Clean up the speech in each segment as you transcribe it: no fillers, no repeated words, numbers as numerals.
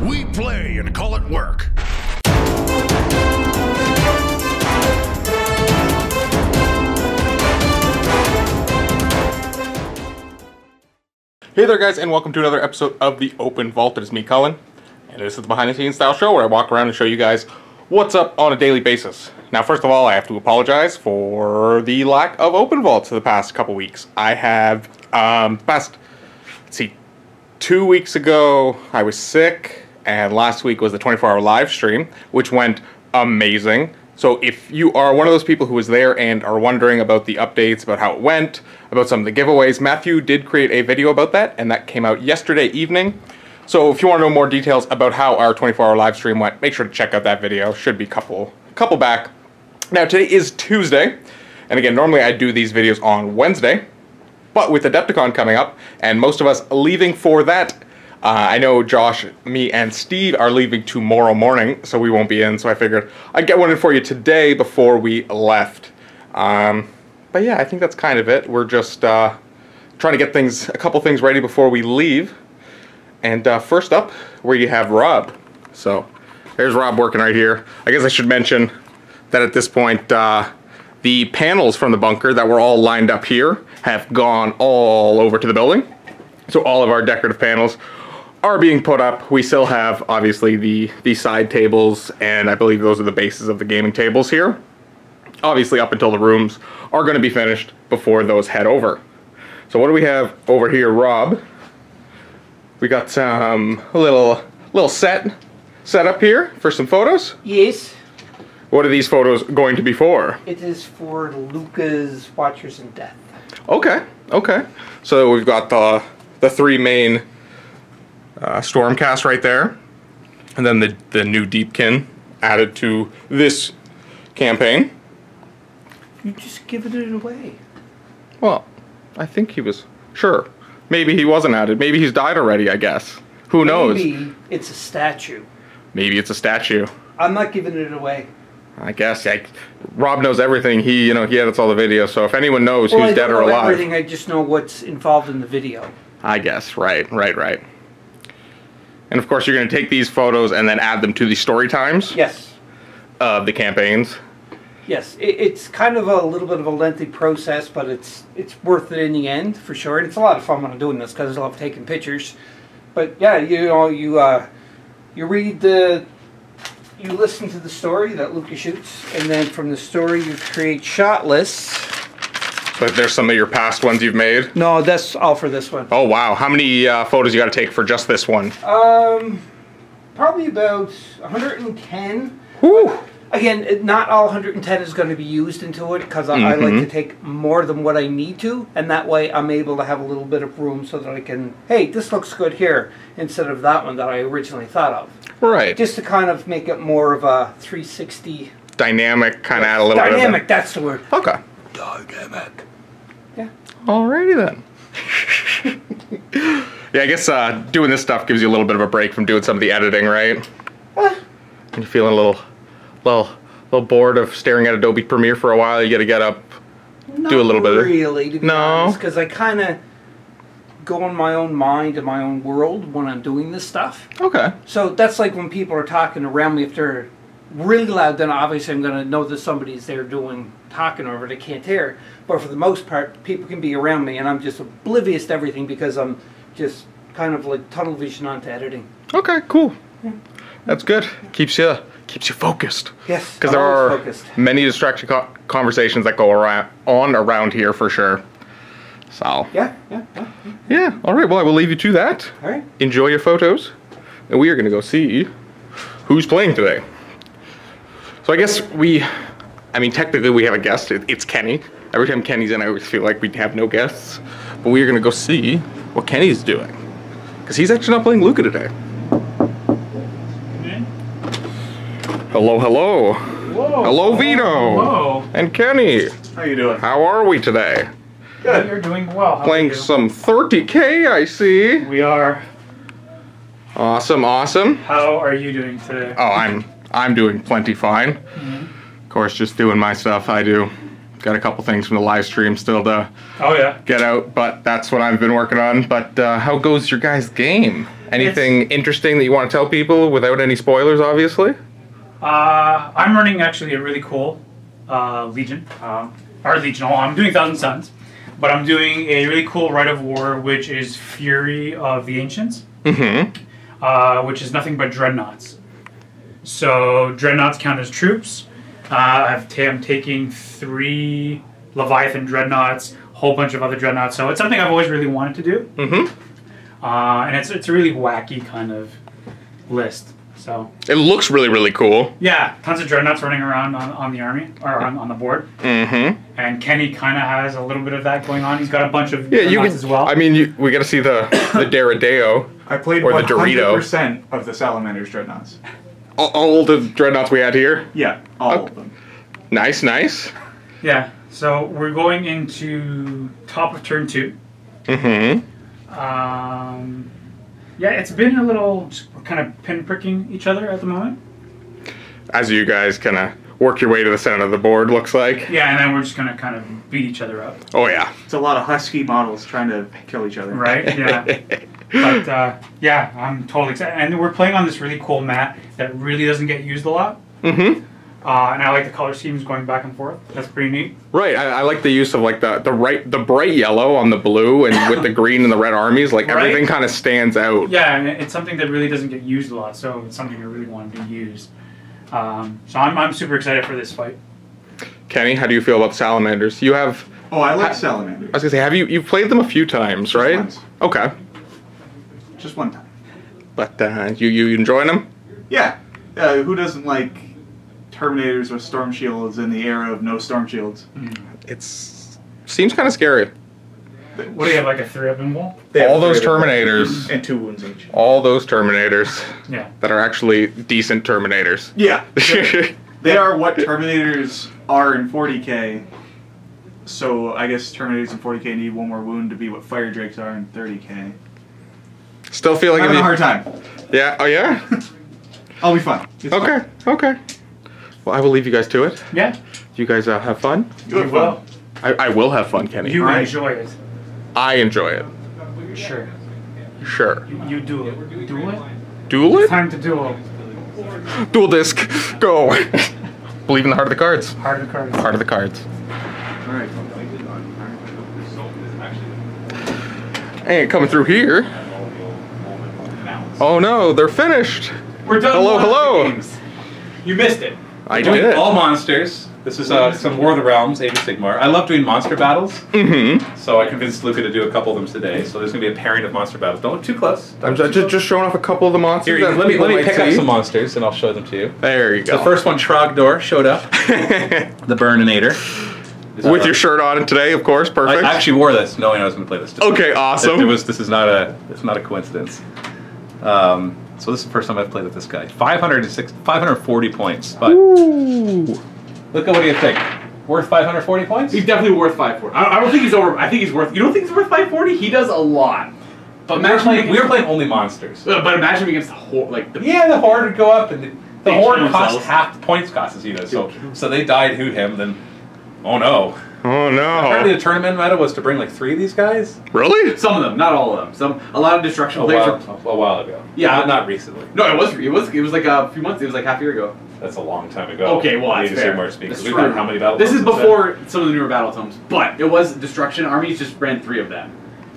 We play and call it work. Hey there guys, and welcome to another episode of The Open Vault. It is me, Cullen, and this is the behind the scenes style show where I walk around and show you guys what's up on a daily basis. Now, first of all, I have to apologize for the lack of open vaults the past couple weeks. I have, let's see, 2 weeks ago I was sick, and last week was the 24-hour live stream, which went amazing. So if you are one of those people who was there and are wondering about the updates, about how it went, about some of the giveaways, Matthew did create a video about that, and that came out yesterday evening. So if you want to know more details about how our 24-hour live stream went, make sure to check out that video. Should be a couple back. Now, today is Tuesday, and again, normally I do these videos on Wednesday, but with Adepticon coming up, and most of us leaving for that, I know Josh, me, and Steve are leaving tomorrow morning, so we won't be in, so I figured I'd get one in for you today before we left. But yeah, I think that's kind of it. We're just trying to get a couple things ready before we leave. And first up, where you have Rob. So there's Rob working right here. I guess I should mention that at this point, the panels from the bunker that were all lined up here have gone all over to the building. So all of our decorative panels are being put up. We still have, obviously, the side tables, and I believe those are the bases of the gaming tables here. Obviously, up until the rooms are going to be finished before those head over. So what do we have over here, Rob? We got some little set up here for some photos. Yes. What are these photos going to be for? It is for Luca's Watchers in Death. Okay, okay. So we've got the three main Stormcast right there, and then the new Deepkin added to this campaign. You just giving it away. Well, I think he was, sure. Maybe he wasn't added. Maybe he's died already, I guess. Who knows? Maybe it's a statue. Maybe it's a statue. I'm not giving it away. I guess. Rob knows everything. He edits all the videos, so if anyone knows who's dead or alive. I don't know everything, I just know what's involved in the video. I guess. Right. And of course, you're going to take these photos and then add them to the story times? Yes. Of the campaigns? Yes. It's kind of a little bit of a lengthy process, but it's worth it in the end, for sure. And it's a lot of fun when I'm doing this, because I love taking pictures. But yeah, you read you listen to the story that Luca shoots, and then from the story you create shot lists. So there's some of your past ones you've made? No, that's all for this one. Oh wow, how many photos you got to take for just this one? Probably about 110. Woo! Again, not all 110 is going to be used into it, because I like to take more than what I need to, and that way I'm able to have a little bit of room so that I can, hey, this looks good here, instead of that one that I originally thought of. Right. Just to kind of make it more of a 360... Dynamic, kind of add a little bit of... Dynamic, that's the word. Okay. Dynamic. Yeah. Alrighty then. Yeah, I guess doing this stuff gives you a little bit of a break from doing some of the editing, right? You're feeling a little bored of staring at Adobe Premiere for a while. You got to get up, do a little bit of... Not really, to be honest, because I kind of go in my own mind and my own world when I'm doing this stuff. Okay. So that's like when people are talking around me, if they're really loud, then obviously I'm going to know that somebody's there talking over, they can't hear. But for the most part, people can be around me and I'm just oblivious to everything because I'm just kind of like tunnel vision onto editing. Okay, cool. Yeah. That's good. Keeps you focused. Yes. Because there are many distraction conversations that go around here for sure. So. Yeah. All right. Well, I will leave you to that. All right. Enjoy your photos, and we are going to go see who's playing today. So I guess technically we have a guest. It's Kenny. Every time Kenny's in, I always feel like we have no guests. But we are going to go see what Kenny's doing, because he's actually not playing Luca today. Hello, hello. Whoa. Hello, Vito. Hello. And Kenny. How you doing? How are we today? Good. You're doing well. Playing some 30K, I see. We are. Awesome, awesome. How are you doing today? Oh, I'm doing plenty fine. Of course, just doing my stuff I do. Got a couple things from the live stream still to get out, but that's what I've been working on. But how goes your guys' game? Anything interesting that you want to tell people without any spoilers, obviously? I'm running actually a really cool Legion. I'm doing Thousand Suns, but I'm doing a really cool Rite of War, which is Fury of the Ancients, which is nothing but dreadnoughts. So dreadnoughts count as troops. I'm taking 3 Leviathan dreadnoughts, a whole bunch of other dreadnoughts. So it's something I've always really wanted to do. And it's a really wacky kind of list. So it looks really, really cool. Yeah, tons of dreadnoughts running around on the army or on the board. And Kenny kind of has a little bit of that going on. He's got a bunch of dreadnoughts as well. I mean, we got to see the Deradeo. I played or 100% of the Salamander's dreadnoughts. All the dreadnoughts we had here? Yeah, all of them. Nice, nice. Yeah, so we're going into top of turn 2. Yeah, it's been a little kind of pinpricking each other at the moment. As you guys kind of work your way to the center of the board, looks like. Yeah, and then we're just going to kind of beat each other up. Oh, yeah. It's a lot of husky models trying to kill each other. Right, yeah. But, yeah, I'm totally excited. And we're playing on this really cool mat that really doesn't get used a lot. And I like the color schemes going back and forth. That's pretty neat. Right, I like the use of like the bright yellow on the blue and with the green and the red armies. Like everything kind of stands out. Yeah, and it's something that really doesn't get used a lot, so it's something I really wanted to use. So I'm super excited for this fight. Kenny, how do you feel about salamanders? You have. Oh, I like salamanders. I was gonna say, you've played them a few times, right? Once. Okay. Just one time. But you enjoying them? Yeah. Who doesn't like Terminators with storm shields in the era of no storm shields? Seems kind of scary. What do you have, like a 3-up invul? All those Terminators and 2 wounds each. All those Terminators. Yeah. That are actually decent Terminators. Yeah. They are what Terminators are in 40k. So I guess Terminators in 40k need 1 more wound to be what Fire Drakes are in 30k. Still feel like I'm having a hard time. Yeah. Oh yeah. I'll be fine. Okay. Okay. Well, I will leave you guys to it. Yeah. You guys have fun? You have fun. I will have fun, Kenny. You enjoy it. I enjoy it. Sure. Sure. You do it. Duel it? Duel it? Time to duel. Dual disc. Go. Believe in the heart of the cards. Heart of the cards. Heart of the cards. Alright. Ain't coming through here. Oh no, they're finished. We're done. Hello. Games. You missed it. I We're doing did. all monsters. This is some War of the Realms, Age of Sigmar. I love doing monster battles. So I convinced Luca to do a couple of them today. So there's going to be a pairing of monster battles. Don't look too close. I'm just showing off a couple of the monsters. Here, let me pick up see. some monsters and I'll show them to you. There you go. The first one, Trogdor, showed up. The Burninator. With your shirt on today, of course. Perfect. I actually wore this knowing I was going to play this today. Okay, awesome. This is not a coincidence. So this is the first time I've played with this guy. 540 points. But Luca, what do you think? Worth 540 points? He's definitely worth 540. I don't think he's over. I think he's worth. You don't think he's worth 540? He does a lot. But we were playing only monsters. But imagine against the horde, like the the horde would go up, and the horde cost themselves. half the points cost as he does. So they died who'd him. Then, oh no. Oh no. Apparently the tournament meta was to bring like 3 of these guys. Really? Some of them, not all of them. A lot of destruction A players. while ago. Yeah, not recently. No, it was like a few months. It was like half a year ago. That's a long time ago. Okay, well, that's fair. Because we've got how many battle This is tomes before some of the newer battle tomes, but it was destruction. Armies just ran 3 of them.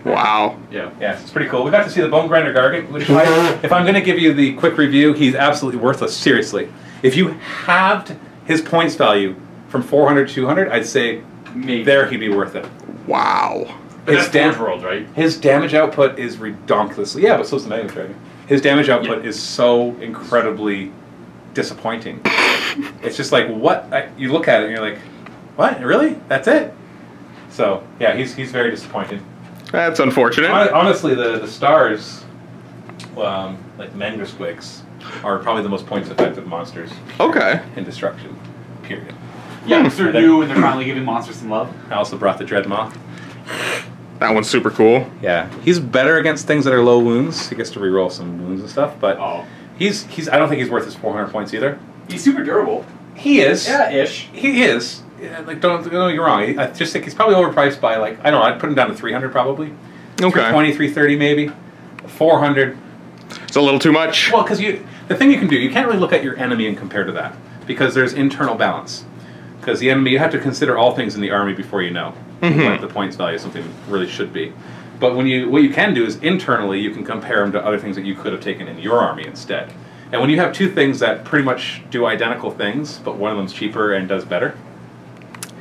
Wow. Yeah. Yeah, it's pretty cool. We got to see the Bone Grinder Gargant, which if I'm going to give you the quick review, he's absolutely worthless. Seriously. If you halved his points value from 400 to 200, I'd say Maybe. there he'd be worth it. Wow. But that's Forge World, right? His damage output is redonkulously... Yeah, but so's the Magnet Dragon. His damage output is so incredibly disappointing. It's just like, what? You look at it and you're like, what? Really? That's it? So, yeah, he's very disappointing. That's unfortunate. Honestly, the stars, like the Mangrosquigs, are probably the most points effective monsters. Okay. In destruction, period. Yeah, because they're new and they're finally giving monsters some love. I also brought the Dreadmaw. That one's super cool. Yeah, he's better against things that are low wounds. He gets to reroll some wounds and stuff, but he's I don't think he's worth his 400 points either. He's super durable. He is. Yeah, ish. He is. Yeah, like don't get me wrong. I just think he's probably overpriced by like I don't know. I'd put him down to 300 probably. Okay. 320, 330 maybe. 400. It's a little too much. Well, because the thing you can do, you can't really look at your enemy and compare to that because there's internal balance. Because the enemy, you have to consider all things in the army before you know what the points value of something really should be. But what you can do is internally you can compare them to other things that you could have taken in your army instead. And when you have two things that pretty much do identical things, but one of them's cheaper and does better.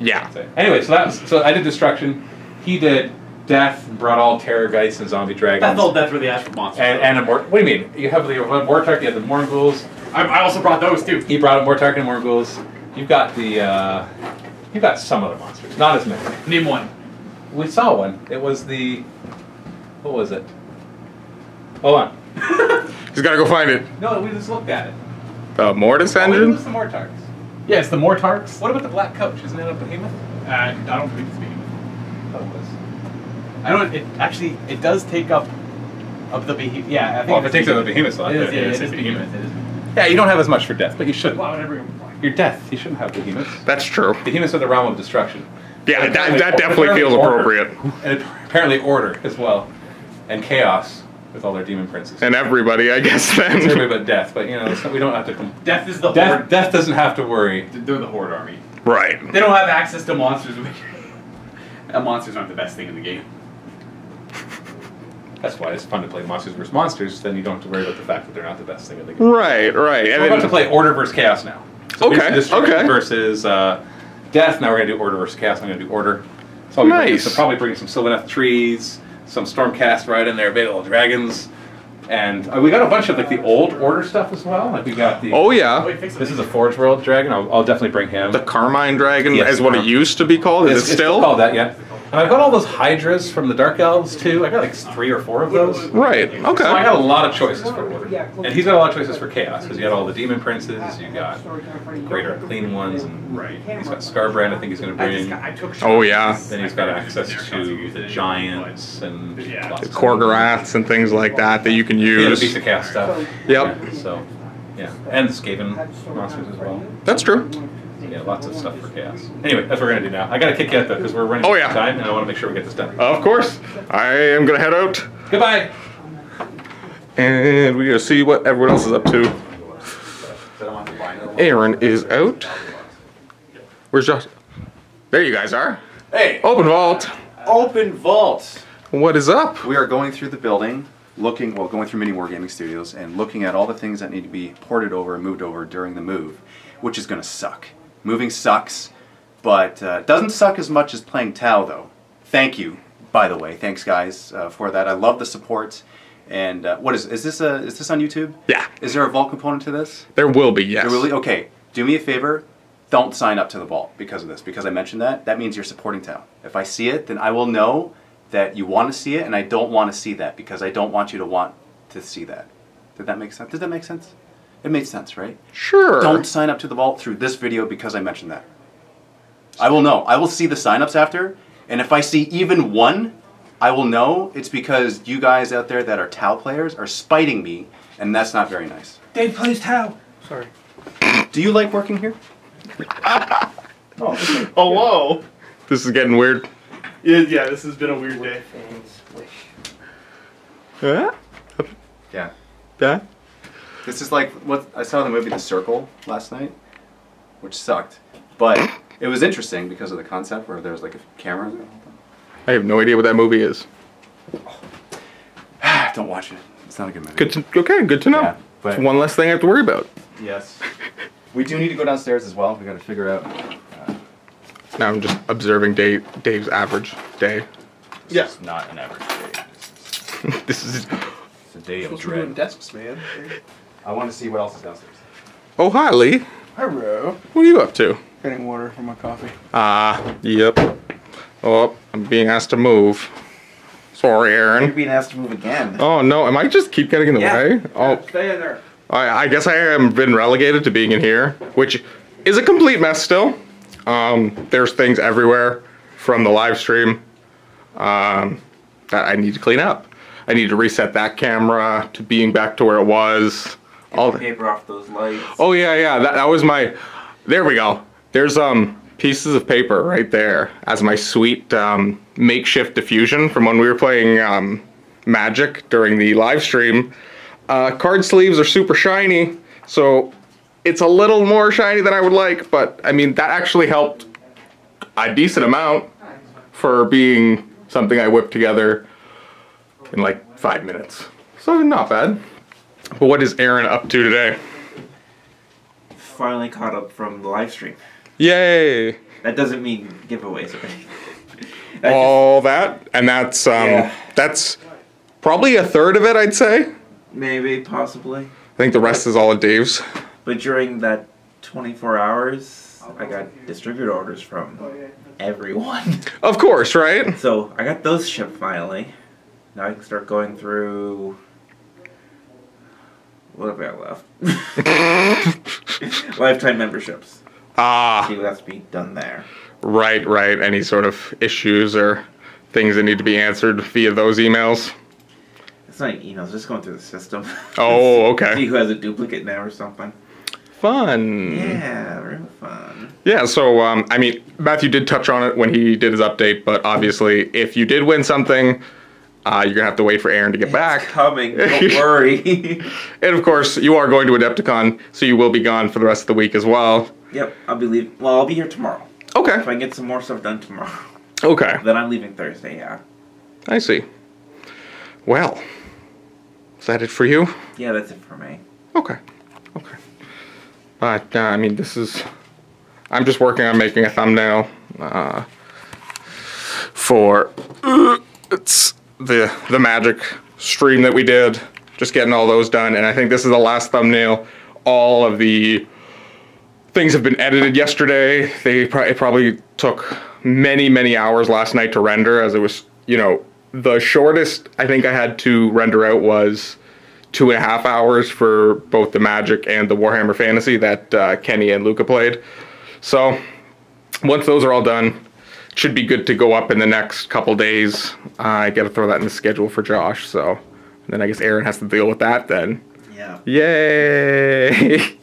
Yeah. Anyway, so I did destruction. He did death, brought all terrorgeists and zombie dragons. That's all death for the astral monsters. And what do you mean? You have the Mortark, you have the Morghuls. I also brought those too. He brought a Mortark and Morghuls. You've got you've got some other monsters, not as many. Name one. We saw one. It was the, what was it? Hold on. He's got to go find it. No, we just looked at it. The Mortis It engine? was the Mortarks. Yeah, it's the Mortarks. What about the Black Coach? Isn't that a behemoth? I don't think it's behemoth. Oh, it was. I don't. It does take up the behemoth. Yeah, I think. Well, if it takes up the behemoth slot, it is, then yeah, it is it is behemoth. behemoth. It is. Yeah, you don't have as much for death, but you should. Well, whatever. Your death, you shouldn't have behemoths. That's true. Behemoths are the realm of destruction. Yeah, And that definitely feels order. appropriate. And apparently order as well. And chaos with all their demon princes. And everybody, I guess, then. It's everybody but death, but you know, we don't have to... Death is the horde. Death doesn't have to worry. They're the horde army. Right. They don't have access to monsters. Monsters aren't the best thing in the game. That's why it's fun to play monsters versus monsters, then you don't have to worry about the fact that they're not the best thing in the game. Right, right. And We're about to play order versus chaos now. So Okay, destruction okay. versus death. Now we're going to do order versus chaos. I'm going to do order. So I'll be bringing Nice. probably bring some Sylvaneth trees, some Stormcast right in there, Fatal Dragons. And we got a bunch of like the old order stuff as well. Like we got the... Oh, yeah. This is a Forge World Dragon. I'll definitely bring him. The Carmine Dragon Yes, is what it used to be called. Is it It's still? called that, yeah. And I've got all those Hydras from the Dark Elves too. I got like 3 or 4 of those. Right, So I okay. got a lot of choices for order. And he's got a lot of choices for chaos, because you got all the demon princes, you got greater clean ones, and he's got Scarbrand, I think he's going to bring. Oh, yeah. Then he's got access to the giants and lots of Korgoraths and things like that you can yeah, the Beast use. of Chaos stuff. Yep. Yeah, so, yeah. And the Skaven monsters as well. That's true. Yeah, lots of stuff for chaos. Anyway, that's what we're going to do now. I got to kick you out though, because we're running out of time, and I want to make sure we get this done. Of course. I am going to head out. Goodbye! And we're going to see what everyone else is up to. Aaron is out. Where's Josh? There you guys are. Hey! Open vault. Open vault! What is up? We are going through the building, going through MiniWarGaming Studios and looking at all the things that need to be ported over and moved over during the move, which is going to suck. Moving sucks, but doesn't suck as much as playing Tau, though. Thank you, by the way. Thanks, guys, for that. I love the support. And what is this on YouTube? Yeah. Is there a vault component to this? There will be, yes. There will be? Okay, do me a favor. Don't sign up to the vault because of this, because I mentioned that. That means you're supporting Tau. If I see it, then I will know that you want to see it, and I don't want to see that because I don't want you to want to see that. Did that make sense? Did that make sense? It made sense, right? Sure. Don't sign up to the vault through this video because I mentioned that. I will know. I will see the signups after, and if I see even one, I will know it's because you guys out there that are Tau players are spiting me, and that's not very nice. Dave plays Tau. Sorry. Do you like working here? Oh, whoa. This is getting weird. Yeah, this has been a weird day. Yeah? Yeah. Yeah? This is like what I saw the movie The Circle last night, which sucked, but it was interesting because of the concept where there was like a camera. I have no idea what that movie is. Don't watch it. It's not a good movie. Okay, good to know. Yeah, but it's one less thing I have to worry about. yes, we do need to go downstairs as well. We got to figure out. Now I'm just observing Dave's average day. Yeah. It's not an average day. This is... It's a day of We're doing dread. desks, man. I want to see what else is downstairs. Oh, hi, Lee. Hello. What are you up to? Getting water for my coffee. Yep. Oh, I'm being asked to move. Sorry, You're Aaron. being asked to move again. Oh, no. Am I just keep getting in the way? Oh, Stay in there. I guess I have been relegated to being in here, which is a complete mess still. There's things everywhere from the live stream that I need to clean up. I need to reset that camera to being back to where it was. All the paper off those lights. Oh yeah, that was my. There we go. There's pieces of paper right there as my sweet makeshift diffusion from when we were playing Magic during the live stream. Card sleeves are super shiny, so it's a little more shiny than I would like, but I mean, that actually helped a decent amount for being something I whipped together in like 5 minutes. So not bad. But what is Aaron up to today? Finally caught up from the live stream. Yay! That doesn't mean giveaways or anything. That's probably a third of it, I'd say. Maybe, possibly. I think the rest is all at Dave's. But during that 24 hours, I got distributor orders from everyone. Of course, right? So I got those shipped finally. Now I can start going through... What have I left? Lifetime memberships. See what has to be done there. Right. Any sort of issues or things that need to be answered via those emails? It's not emails, just going through the system. Oh, okay. See who has a duplicate now or something. Fun. Yeah, real fun. Yeah, so, I mean, Matthew did touch on it when he did his update, but obviously, if you did win something, you're going to have to wait for Aaron to get back. It's coming, don't worry. And of course, you are going to Adepticon, so you will be gone for the rest of the week as well. Yep, I'll be leaving. Well, I'll be here tomorrow. Okay. If I can get some more stuff done tomorrow. Okay. Then I'm leaving Thursday, yeah. I see. Well, is that it for you? Yeah, that's it for me. Okay. But, I mean, I'm just working on making a thumbnail for it's the Magic stream that we did. Just getting all those done, and I think this is the last thumbnail. All of the things have been edited yesterday. It probably took many hours last night to render, as it was, the shortest I think I had to render out was 2.5 hours for both the Magic and the Warhammer Fantasy that Kenny and Luca played. So once those are all done, it should be good to go up in the next couple days. I got to throw that in the schedule for Josh. So and then I guess Aaron has to deal with that then. Yeah. Yay!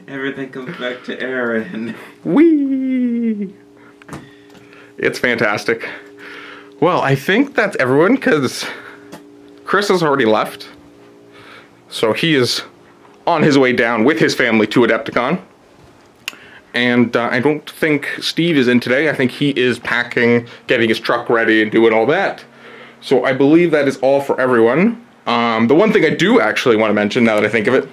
Everything comes back to Aaron. Whee! It's fantastic. Well, I think that's everyone because Chris has already left. So he is on his way down with his family to Adepticon. And I don't think Steve is in today. I think he is packing, getting his truck ready, and doing all that. So I believe that is all for everyone. The one thing I do actually want to mention, now that I think of it,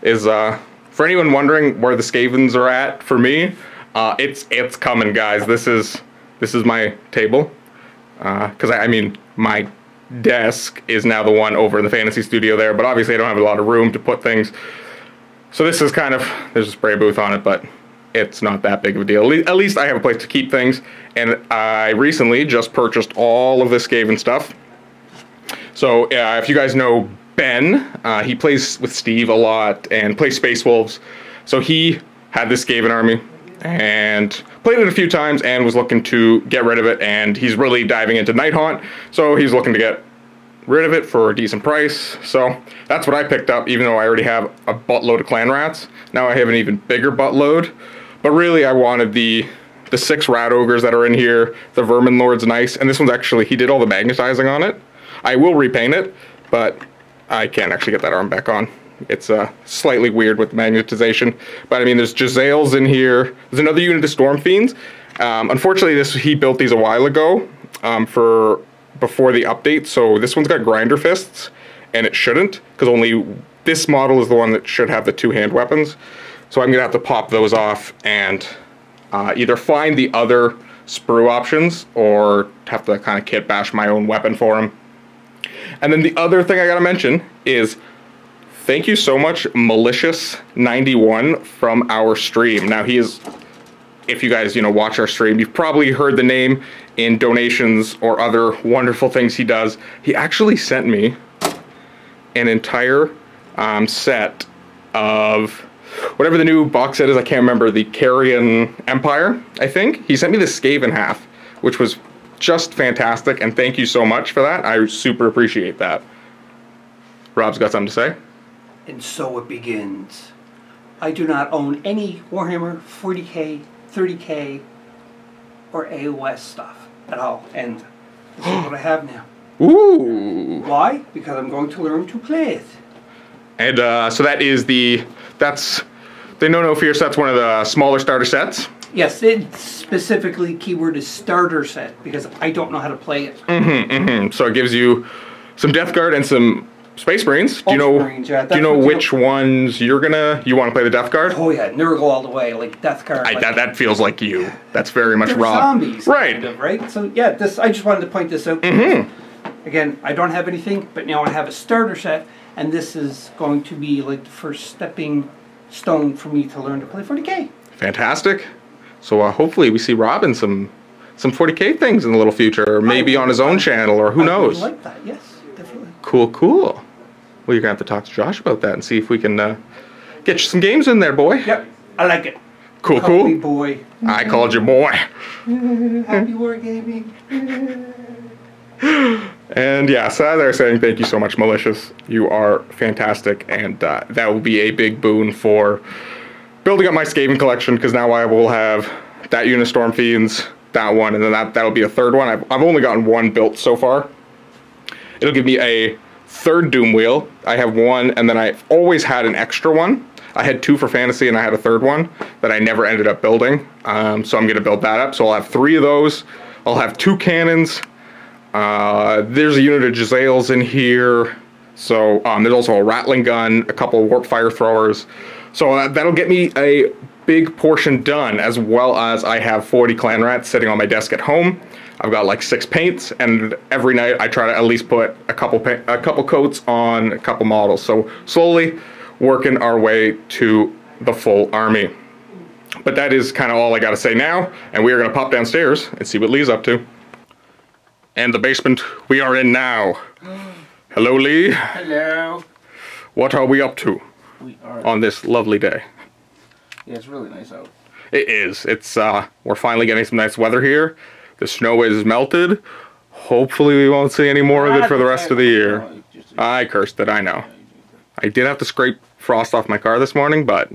is for anyone wondering where the Skavens are at for me, it's coming, guys. This is my table. Because I mean, my desk is now the one over in the fantasy studio there, but obviously I don't have a lot of room to put things. So this is kind of, there's a spray booth on it, but it's not that big of a deal. At least I have a place to keep things, and I recently just purchased all of this Skaven stuff. So if you guys know Ben, he plays with Steve a lot and plays Space Wolves. So he had this Skaven army and played it a few times and was looking to get rid of it, and he's really diving into Night Haunt, so he's looking to get rid of it for a decent price. So that's what I picked up, even though I already have a buttload of clan rats. Now I have an even bigger buttload, but really I wanted the 6 rat ogres that are in here. The vermin lord's nice, and this one's actually, he did all the magnetizing on it. I will repaint it, but I can't actually get that arm back on. It's slightly weird with the magnetization. But I mean, there's Jezzails in here. There's another unit of Storm Fiends. Unfortunately, he built these a while ago before the update. So this one's got Grinder Fists, and it shouldn't, because only this model is the one that should have the 2-hand weapons. So I'm going to have to pop those off and either find the other sprue options or have to kind of kit bash my own weapon for him. And then the other thing I got to mention is, thank you so much, Malicious91 from our stream. Now he is, if you guys, watch our stream, you've probably heard the name in donations or other wonderful things he does. He actually sent me an entire set of whatever the new box set is. I can't remember, the Carrion Empire, I think. He sent me the Skaven half, which was just fantastic, and thank you so much for that. I super appreciate that. Rob's got something to say? And so it begins. I do not own any Warhammer 40k, 30k, or AOS stuff at all. And this is what I have now. Ooh. Why? Because I'm going to learn to play it. And so that is the No Fear set's one of the smaller starter sets. Yes, it specifically keyword is starter set because I don't know how to play it. So it gives you some Death Guard and some Space Marines. Do you know? Marines, yeah, do you know which ones you want to play the Death Guard? Oh yeah, Nurgle all the way, like Death Guard. That feels like you. That's very much raw. Zombies, right? Kind of, right. So yeah, I just wanted to point this out. Again, I don't have anything, but now I have a starter set, and this is going to be like the first stepping stone for me to learn to play 40k. Fantastic. So hopefully we see Rob in some 40k things in the little future, or maybe on his own channel, or who knows. I would like that. Yes, definitely. Cool. Well, you're going to have to talk to Josh about that and see if we can get you some games in there, boy. Yep, I like it. Cool. Call me boy. I called you boy. Happy wargaming. And yeah, so as I was saying, thank you so much, Malicious. You are fantastic, and that will be a big boon for building up my Skaven collection, because now I will have that Unistorm Fiends, that one, and then that'll be a third one. I've only gotten one built so far. It'll give me a third Doom Wheel. I have one, and then I've always had an extra one. I had two for Fantasy, and I had a third one that I never ended up building. So I'm going to build that up. So I'll have 3 of those. I'll have 2 cannons. There's a unit of Jezzails in here. So there's also a Rattling Gun, a couple of Warp Fire Throwers. So that'll get me a big portion done, as well as I have 40 Clan Rats sitting on my desk at home. I've got like 6 paints, and every night I try to at least put a couple coats on a couple models. So slowly working our way to the full army. But that is kind of all I got to say now, and we are going to pop downstairs and see what Lee's up to. And the basement we are in now. Hello, Lee. Hello. What are we up to on this lovely day? Yeah, it's really nice out. It is. It's we're finally getting some nice weather here. The snow is melted. Hopefully we won't see any more of it for the rest of the year. I cursed it, I know. I did have to scrape frost off my car this morning, but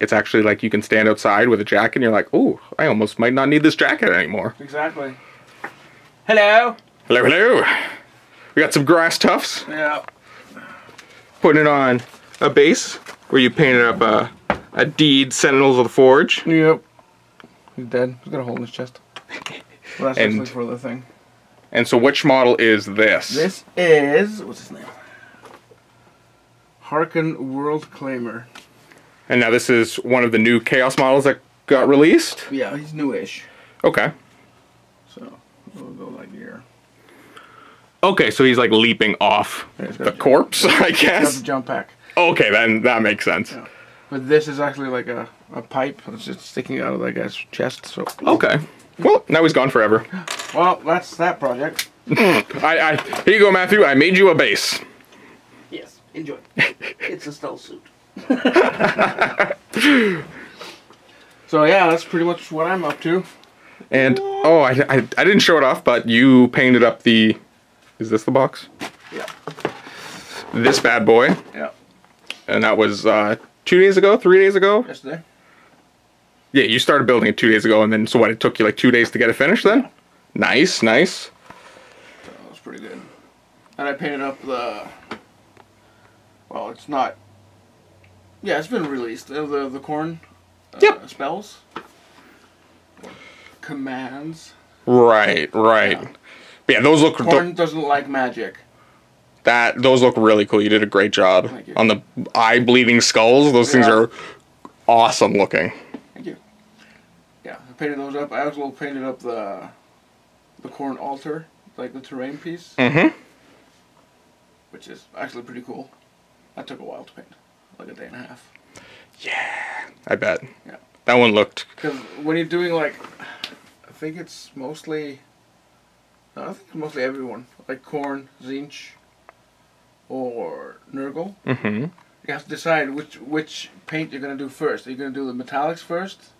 it's actually like you can stand outside with a jacket and you're like, oh, I almost might not need this jacket anymore. Exactly. Hello. Hello. We got some grass tufts. Yeah. Putting it on a base where you painted up a deed, Sentinels of the Forge. Yep. He's dead. He's got a hole in his chest. Well, that's actually for the thing. And so which model is this? This is, what's his name? Harkin World Claimer. And now this is one of the new Chaos models that got released? Yeah, he's newish. Okay. So, we'll go like here. Okay, so he's like leaping off the corpse, I guess? He's got the jump pack. Okay, then that makes sense. Yeah. But this is actually like a pipe. It's just sticking out of that guy's chest. So. Okay. Well, now he's gone forever. Well, that's that project. Here you go, Matthew. I made you a base. Yes, enjoy. It's a stealth suit. So yeah, that's pretty much what I'm up to. And I didn't show it off, but you painted up the. Is this the box? Yeah. This bad boy. Yeah. And that was 2 days ago, 3 days ago. Yesterday. Yeah, you started building it 2 days ago, and then so what? It took you like 2 days to get it finished, then? Nice. So that was pretty good. And I painted up the. Well, it's not. Yeah, it's been released. The corn. Yep. Spells. Or commands. Right. Yeah. But yeah, those look. Corn doesn't like magic. Those look really cool. You did a great job on the eye-bleeding skulls. Those things are awesome looking. Thank you. Yeah, I painted those up. I also painted up the corn altar, like the terrain piece. Mm-hmm. Which is actually pretty cool. That took a while to paint, like a day and a half. Yeah, I bet. Yeah. That one looked. Because when you're doing like, I think it's mostly. No, I think it's mostly everyone, like Korn, Zinch, or Nurgle. Mm-hmm. You have to decide which paint you're gonna do first. Are you gonna do the metallics first,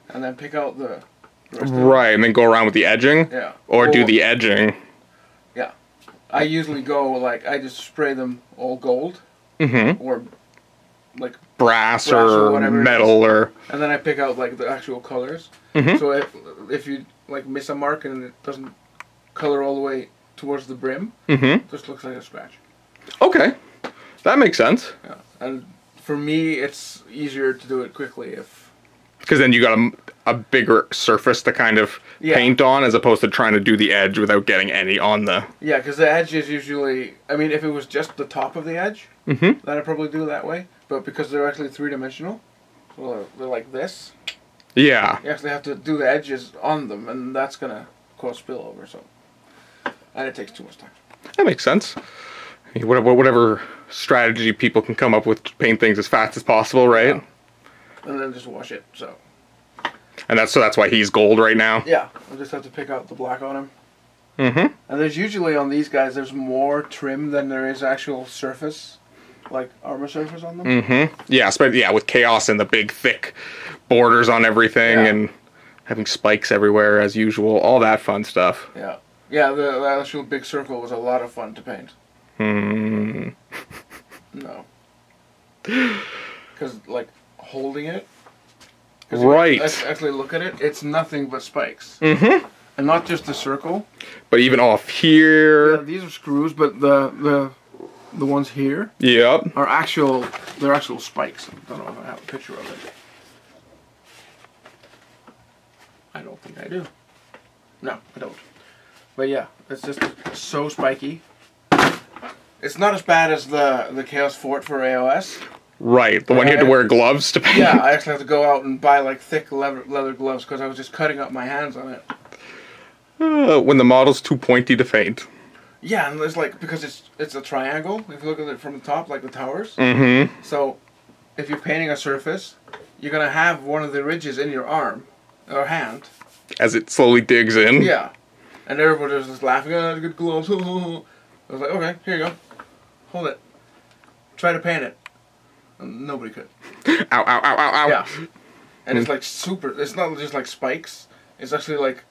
and then pick out the rest Right, and then go around with the edging. Yeah. Or do the edging. Yeah. I usually go like I just spray them all gold. Mm-hmm. Or like brass or whatever metal or. And then I pick out like the actual colors. Mm-hmm. So if you like miss a mark and it doesn't color all the way towards the brim. Mm-hmm. It just looks like a scratch. Okay, that makes sense. Yeah, and for me, it's easier to do it quickly if. Because then you got a bigger surface to kind of paint on, as opposed to trying to do the edge without getting any on the. Yeah, because the edge is usually. I mean, if it was just the top of the edge, then I'd probably do it that way. But because they're actually 3-dimensional, so they're like this. Yeah. You actually have to do the edges on them, and that's gonna cause spillover. So, and it takes too much time. That makes sense. I mean, whatever strategy people can come up with to paint things as fast as possible, right? Yeah. And then just wash it. So. And that's why he's gold right now. Yeah, I just have to pick out the black on him. Mm-hmm. And there's usually on these guys, there's more trim than there is actual surface, like armor surface on them. Mm-hmm. Yeah, with chaos and the big thick borders on everything and having spikes everywhere as usual, all that fun stuff. Yeah, yeah. The actual big circle was a lot of fun to paint. Hmm. No. Because like holding it. Right. Actually look at it. It's nothing but spikes. Mm-hmm. And not just the circle. But even off here. Yeah, these are screws, but the ones here. Yep. Are actual. They're actual spikes. I don't know if I have a picture of it. I don't think I do. No, I don't. But yeah, it's just so spiky. It's not as bad as the Chaos Fort for AOS. Right, the one you had to wear gloves to paint. Yeah, I actually had to go out and buy like thick leather gloves because I was just cutting up my hands on it. When the model's too pointy to paint. Yeah, and it's like, because it's a triangle, if you look at it from the top, like the towers. Mm-hmm. So, if you're painting a surface, you're going to have one of the ridges in your arm, or hand. As it slowly digs in. Yeah. And everybody was just laughing, oh, good gloves. I was like, okay, here you go. Hold it. Try to paint it. And nobody could. Ow, ow, ow, ow, ow. Yeah. And it's like super, it's not just like spikes. It's actually like,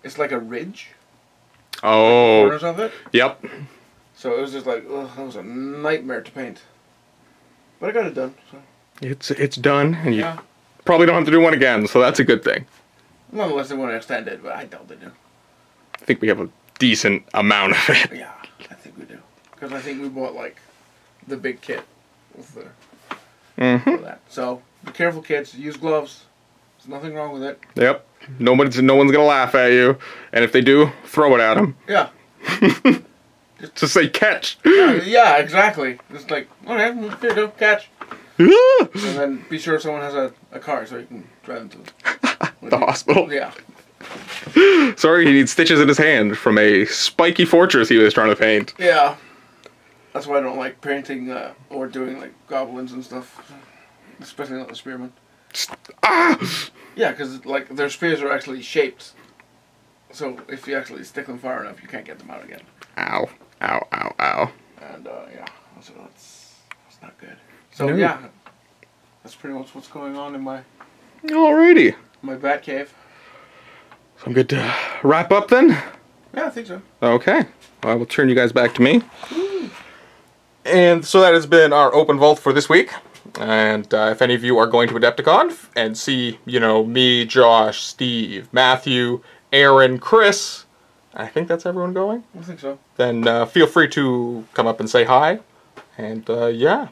it's like a ridge. Oh. Corners of it. Yep. So it was just like, ugh, that was a nightmare to paint. But I got it done. So. It's done, and you probably don't have to do one again, so that's a good thing. Not unless they want to extend it, but I doubt they do. I think we have a decent amount of it. Yeah, I think we do. Because I think we bought like the big kit with the for that. So be careful, kids. Use gloves. There's nothing wrong with it. Yep. No one's gonna laugh at you, and if they do, throw it at them. Yeah. Just say catch. Yeah, exactly. Just like, okay, here you go, catch. And then be sure someone has a car so you can drive them to the hospital. Yeah. Sorry, he needs stitches in his hand from a spiky fortress he was trying to paint. Yeah. That's why I don't like painting or doing like goblins and stuff. Especially not the spearmen. Yeah, because like their spears are actually shaped. So if you actually stick them far enough, you can't get them out again. Ow. Ow, ow, ow. And yeah, so that's not good. So yeah, that's pretty much what's going on in my Alrighty. my bat cave. So I'm good to wrap up then? Yeah, I think so. Okay. I will turn you guys back to me. And so that has been our open vault for this week. And if any of you are going to Adepticon and see, you know, me, Josh, Steve, Matthew, Aaron, Chris, I think that's everyone going. I think so. Then feel free to come up and say hi. And yeah,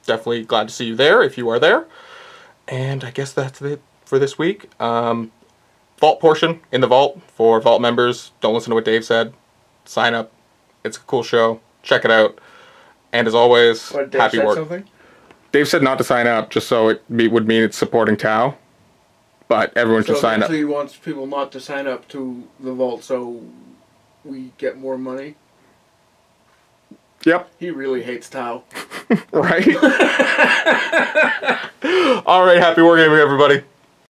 definitely glad to see you there if you are there. And I guess that's it for this week. Vault portion in the vault for vault members. Don't listen to what Dave said. Sign up. It's a cool show. Check it out. And as always, happy work. Something? Dave said not to sign up, just so it would mean it's supporting Tau. But everyone should sign up. So he wants people not to sign up to the vault so we get more money? Yep. He really hates Tau. Right? Alright, happy wargaming, everybody.